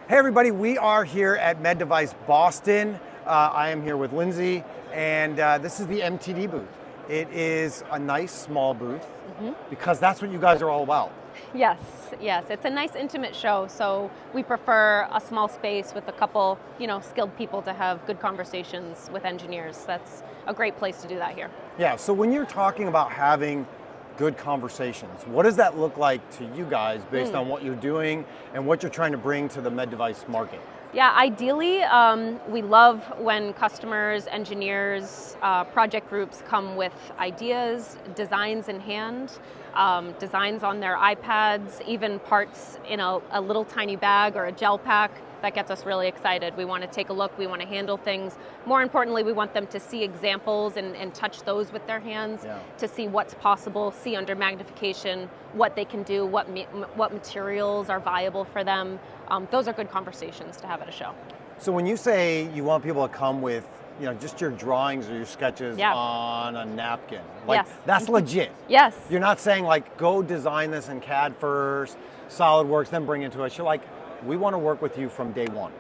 Hey everybody, we are here at MEDevice Boston. I am here with Lindsay, and this is the MTD booth. It is a nice small booth because that's what you guys are all about. Yes, it's a nice intimate show, so we prefer a small space with a couple, skilled people to have good conversations with engineers. That's a great place to do that here. Yeah, so when you're talking about having good conversations, what does that look like to you guys based on what you're doing and what you're trying to bring to the med device market? Yeah, ideally, we love when customers, engineers, project groups come with ideas, designs in hand, designs on their iPads, even parts in a little tiny bag or a gel pack. That gets us really excited. We want to take a look, we want to handle things. More importantly, we want them to see examples and touch those with their hands to see what's possible, see under magnification what they can do, what materials are viable for them. Those are good conversations to have at a show. So when you say you want people to come with just your drawings or your sketches on a napkin, that's legit. Yes. You're not saying go design this in CAD first, SolidWorks, then bring it to us. You're like, we want to work with you from day one.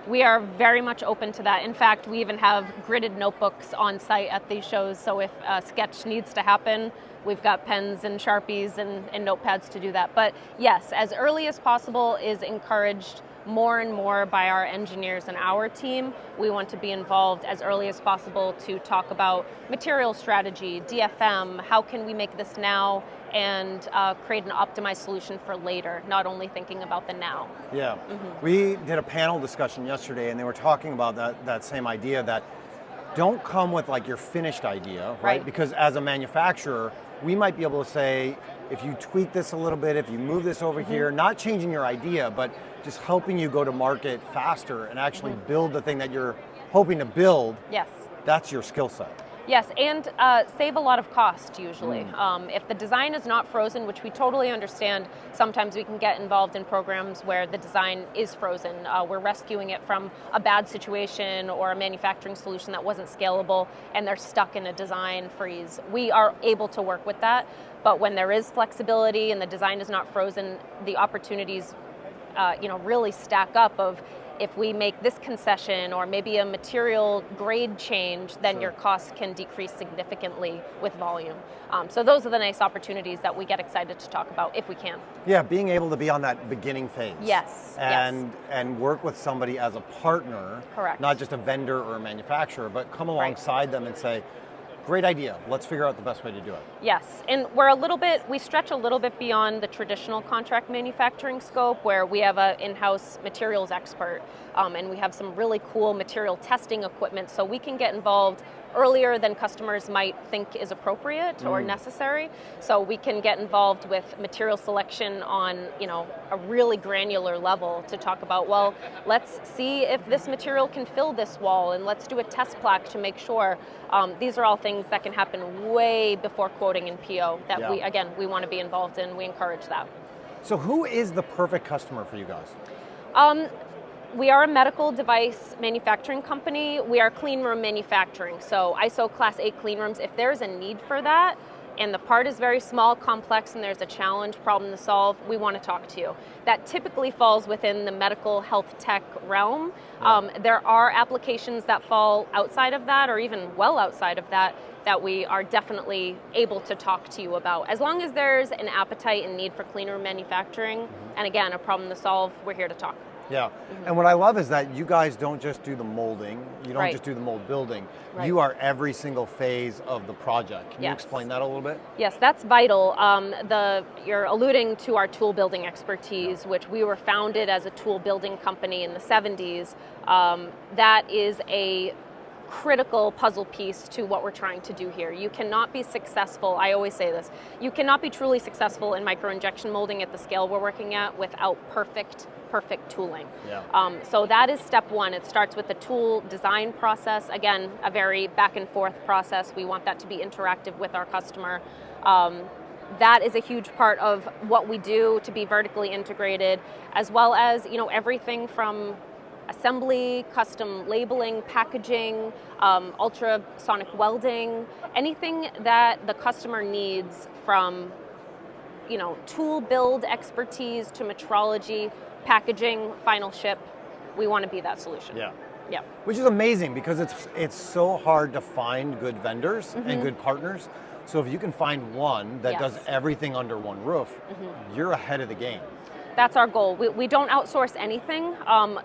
We are very much open to that. In fact, we even have gridded notebooks on site at these shows, so if a sketch needs to happen, we've got pens and Sharpies and notepads to do that. But yes, as early as possible is encouraged more and more by our engineers and our team. We want to be involved as early as possible to talk about material strategy, DFM, how can we make this now and create an optimized solution for later, not only thinking about the now. Yeah, we did a panel discussion yesterday and they were talking about that same idea that don't come with your finished idea, right? Because as a manufacturer, we might be able to say, if you tweak this a little bit, if you move this over here, not changing your idea, but just helping you go to market faster and actually build the thing that you're hoping to build. Yes. That's your skill set. Yes, and save a lot of cost usually. If the design is not frozen, which we totally understand, sometimes we can get involved in programs where the design is frozen. We're rescuing it from a bad situation or a manufacturing solution that wasn't scalable and they're stuck in a design freeze. We are able to work with that, but when there is flexibility and the design is not frozen, the opportunities really stack up of if we make this concession or maybe a material grade change, then your costs can decrease significantly with volume. So those are the nice opportunities that we get excited to talk about if we can. Yeah, being able to be on that beginning phase. Yes. And work with somebody as a partner, correct, not just a vendor or a manufacturer, but come alongside them and say, great idea, let's figure out the best way to do it. Yes, and we stretch a little bit beyond the traditional contract manufacturing scope where we have an in-house materials expert and we have some really cool material testing equipment, so we can get involved earlier than customers might think is appropriate or necessary. So we can get involved with material selection on a really granular level to talk about, well, let's see if this material can fill this wall and let's do a test plaque to make sure. These are all things that can happen way before quoting and PO that we want to be involved in. We encourage that. So who is the perfect customer for you guys? We are a medical device manufacturing company. We are clean room manufacturing, so ISO Class 8 clean rooms. If there's a need for that, and the part is very small, complex, and there's a challenge, problem to solve, we want to talk to you. That typically falls within the medical health tech realm. There are applications that fall outside of that, or even well outside of that, that we are definitely able to talk to you about. As long as there's an appetite and need for clean room manufacturing, and again, a problem to solve, we're here to talk. Yeah, and what I love is that you guys don't just do the molding, you don't just do the mold building, you are every single phase of the project. Can you explain that a little bit? Yes, that's vital. You're alluding to our tool building expertise, which we were founded as a tool building company in the 70s. That is a critical puzzle piece to what we're trying to do here. You cannot be successful, I always say this, you cannot be truly successful in micro-injection molding at the scale we're working at without perfect tooling. So that is step one. It starts with the tool design process. Again, a very back and forth process. We want that to be interactive with our customer. That is a huge part of what we do to be vertically integrated, as well as everything from assembly, custom labeling, packaging, ultrasonic welding, anything that the customer needs from tool build expertise to metrology, packaging, final ship. we want to be that solution. Yeah. Yeah. Which is amazing because it's so hard to find good vendors and good partners. So if you can find one that does everything under one roof, you're ahead of the game. That's our goal. We don't outsource anything.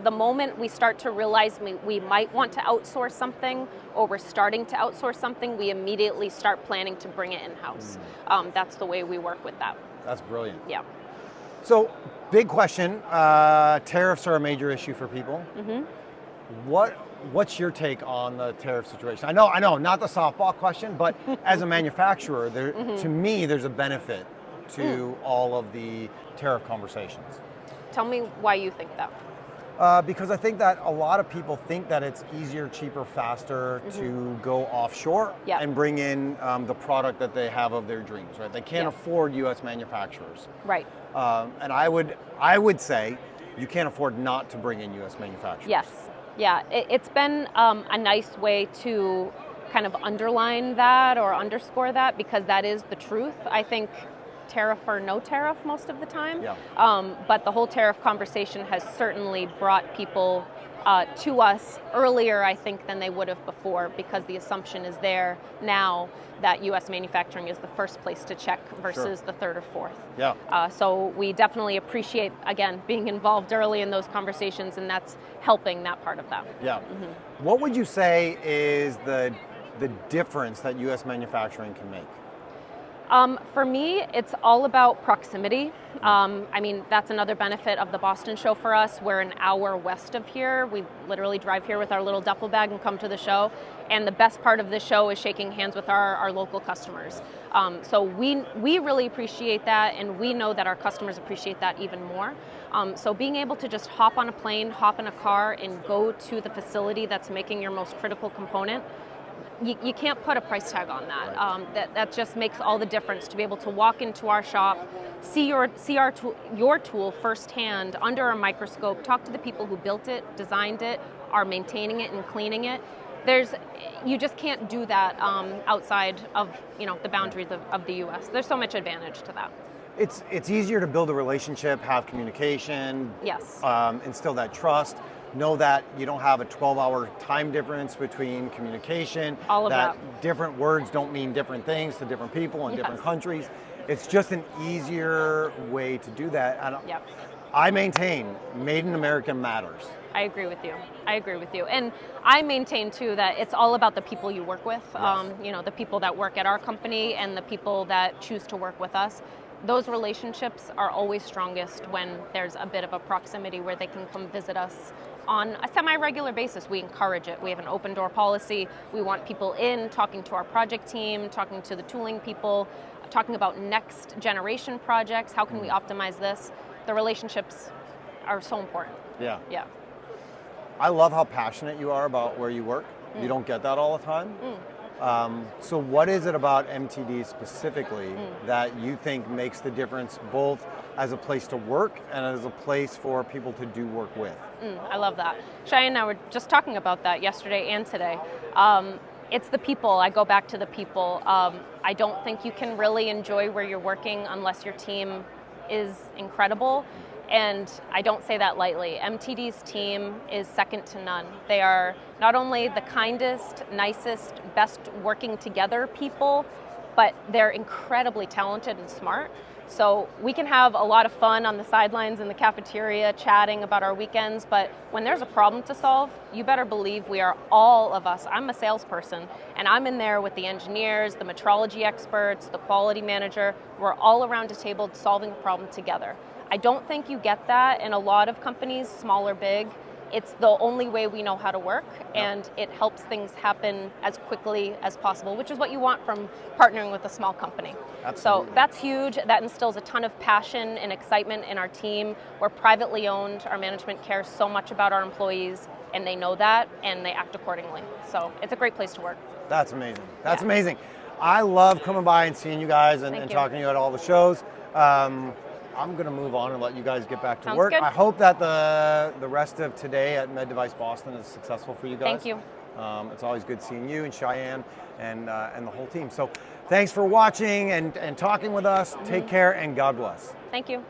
The moment we start to realize we might want to outsource something, or we're starting to outsource something, we immediately start planning to bring it in-house. That's the way we work with that. That's brilliant. Yeah. So, big question. Tariffs are a major issue for people. What's your take on the tariff situation? I know, not the softball question, but as a manufacturer, to me, there's a benefit to all of the tariff conversations. Tell me why you think that. Because I think that a lot of people think that it's easier, cheaper, faster to go offshore and bring in the product that they have of their dreams, right? They can't afford U.S. manufacturers. Right. And I would say you can't afford not to bring in U.S. manufacturers. Yes. Yeah, it's been a nice way to kind of underline that or underscore that, because that is the truth. I think tariff or no tariff most of the time. Yeah. But the whole tariff conversation has certainly brought people to us earlier, I think, than they would have before, because the assumption is there now that U.S. manufacturing is the first place to check versus the third or fourth. Yeah. So we definitely appreciate, again, being involved early in those conversations, and that's helping that part of that. Yeah. What would you say is the difference that U.S. manufacturing can make? For me, it's all about proximity. I mean, that's another benefit of the Boston show for us. We're an hour west of here. We literally drive here with our little duffel bag and come to the show. And the best part of the show is shaking hands with our local customers. So we really appreciate that, and we know that our customers appreciate that even more. So being able to just hop on a plane, hop in a car, and go to the facility that's making your most critical component, you can't put a price tag on that. Right. That just makes all the difference, to be able to walk into our shop, see your tool firsthand under a microscope, talk to the people who built it, designed it, are maintaining it and cleaning it. You just can't do that outside of the boundaries of the U.S. There's so much advantage to that. It's easier to build a relationship, have communication, instill that trust. Know that you don't have a 12-hour time difference between communication. All of that. Different words don't mean different things to different people in different countries. It's just an easier way to do that. And I maintain Made in America matters. I agree with you. And I maintain too that it's all about the people you work with. The people that work at our company and the people that choose to work with us. Those relationships are always strongest when there's a bit of a proximity where they can come visit us on a semi-regular basis. We encourage it. We have an open door policy. We want people in, talking to our project team, talking to the tooling people, talking about next generation projects. How can we optimize this? The relationships are so important. Yeah. Yeah. I love how passionate you are about where you work. You don't get that all the time. So what is it about MTD specifically that you think makes the difference, both as a place to work and as a place for people to do work with? I love that. Cheyenne and I were just talking about that yesterday and today. It's the people. I go back to the people. I don't think you can really enjoy where you're working unless your team is incredible. And I don't say that lightly. MTD's team is second to none. They are not only the kindest, nicest, best working together people, but they're incredibly talented and smart. So we can have a lot of fun on the sidelines in the cafeteria chatting about our weekends, but when there's a problem to solve, you better believe we are, all of us. I'm a salesperson, and I'm in there with the engineers, the metrology experts, the quality manager. We're all around a table solving a problem together. I don't think you get that in a lot of companies, small or big. It's the only way we know how to work, and it helps things happen as quickly as possible, which is what you want from partnering with a small company. Absolutely. So that's huge. That instills a ton of passion and excitement in our team. We're privately owned. Our management cares so much about our employees, and they know that, and they act accordingly. So it's a great place to work. That's amazing. That's amazing. I love coming by and seeing you guys and talking to you at all the shows. I'm going to move on and let you guys get back to work. Good. I hope that the rest of today at MEDevice Boston is successful for you guys. Thank you. It's always good seeing you and Cheyenne and the whole team. So thanks for watching and talking with us. Take care and God bless. Thank you.